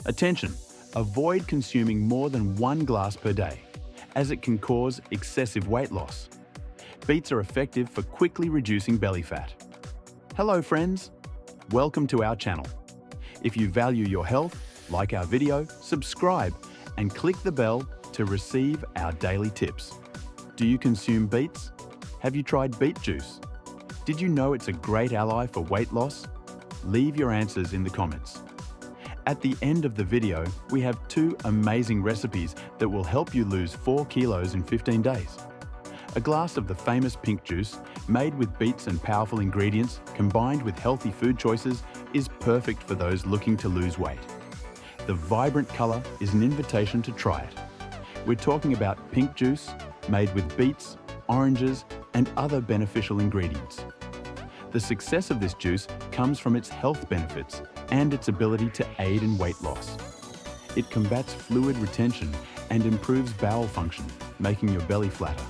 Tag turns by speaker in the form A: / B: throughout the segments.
A: Attention! Avoid consuming more than 1 glass per day, as it can cause excessive weight loss. Beets are effective for quickly reducing belly fat. Hello friends! Welcome to our channel. If you value your health, like our video, subscribe, and click the bell to receive our daily tips. Do you consume beets? Have you tried beet juice? Did you know it's a great ally for weight loss? Leave your answers in the comments. At the end of the video, we have 2 amazing recipes that will help you lose 4 kilos in 15 days. A glass of the famous pink juice, made with beets and powerful ingredients, combined with healthy food choices, is perfect for those looking to lose weight. The vibrant color is an invitation to try it. We're talking about pink juice, made with beets, oranges, and other beneficial ingredients. The success of this juice comes from its health benefits and its ability to aid in weight loss. It combats fluid retention and improves bowel function, making your belly flatter.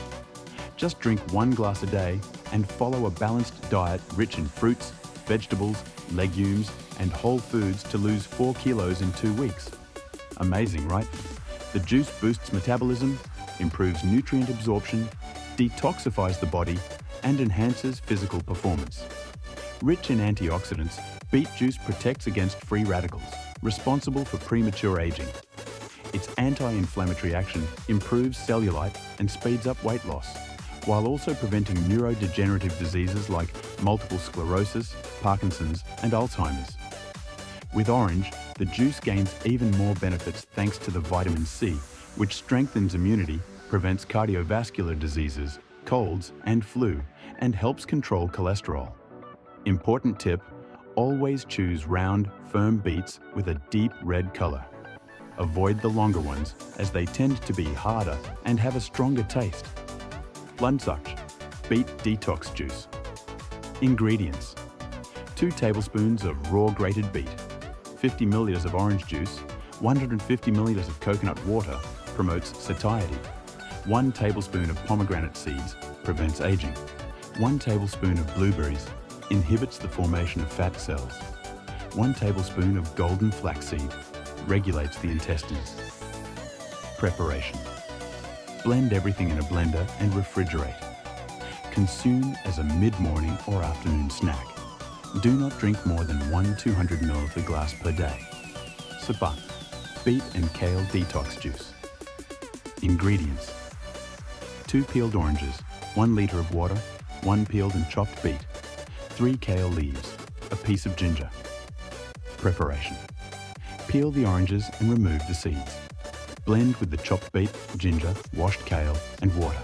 A: Just drink 1 glass a day and follow a balanced diet rich in fruits, vegetables, legumes, and whole foods to lose 4 kilos in 2 weeks. Amazing, right? The juice boosts metabolism, improves nutrient absorption, detoxifies the body, and enhances physical performance. Rich in antioxidants, beet juice protects against free radicals, responsible for premature aging. Its anti-inflammatory action improves cellulite and speeds up weight loss, while also preventing neurodegenerative diseases like multiple sclerosis, Parkinson's, and Alzheimer's. With orange, the juice gains even more benefits thanks to the vitamin C, which strengthens immunity, prevents cardiovascular diseases, colds, and flu, and helps control cholesterol. Important tip: always choose round, firm beets with a deep red color. Avoid the longer ones, as they tend to be harder and have a stronger taste. Lunch: beet detox juice. Ingredients: 2 tablespoons of raw grated beet, 50 milliliters of orange juice, 150 milliliters of coconut water, promotes satiety. 1 tablespoon of pomegranate seeds, prevents aging. 1 tablespoon of blueberries, inhibits the formation of fat cells. 1 tablespoon of golden flaxseed, regulates the intestines. Preparation: blend everything in a blender and refrigerate. Consume as a mid-morning or afternoon snack. Do not drink more than 1 200 milliliter glass per day. Sapa, beet and kale detox juice. Ingredients: 2 peeled oranges, 1 liter of water, 1 peeled and chopped beet, 3 kale leaves, a piece of ginger. Preparation: peel the oranges and remove the seeds. Blend with the chopped beet, ginger, washed kale, and water.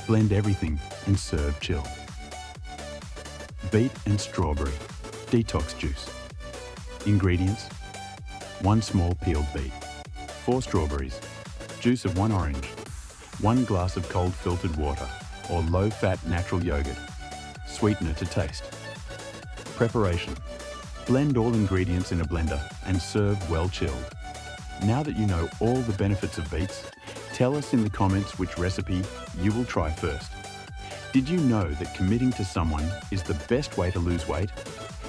A: Blend everything and serve chilled. Beet and strawberry detox juice. Ingredients: 1 small peeled beet, 4 strawberries, juice of 1 orange, 1 glass of cold filtered water or low-fat natural yogurt, sweetener to taste. Preparation: blend all ingredients in a blender and serve well chilled. Now that you know all the benefits of beets, tell us in the comments which recipe you will try first. Did you know that committing to someone is the best way to lose weight?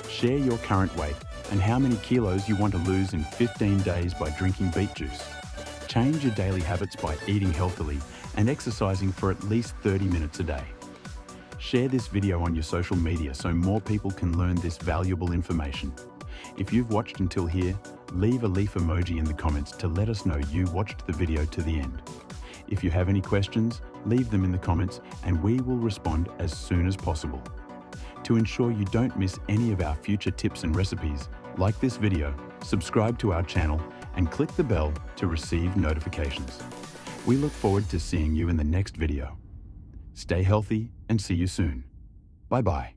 A: Share your current weight and how many kilos you want to lose in 15 days by drinking beet juice. Change your daily habits by eating healthily and exercising for at least 30 minutes a day. Share this video on your social media so more people can learn this valuable information. If you've watched until here, leave a leaf emoji in the comments to let us know you watched the video to the end. If you have any questions, leave them in the comments and we will respond as soon as possible. To ensure you don't miss any of our future tips and recipes, like this video, subscribe to our channel, and click the bell to receive notifications. We look forward to seeing you in the next video. Stay healthy and see you soon. Bye-bye.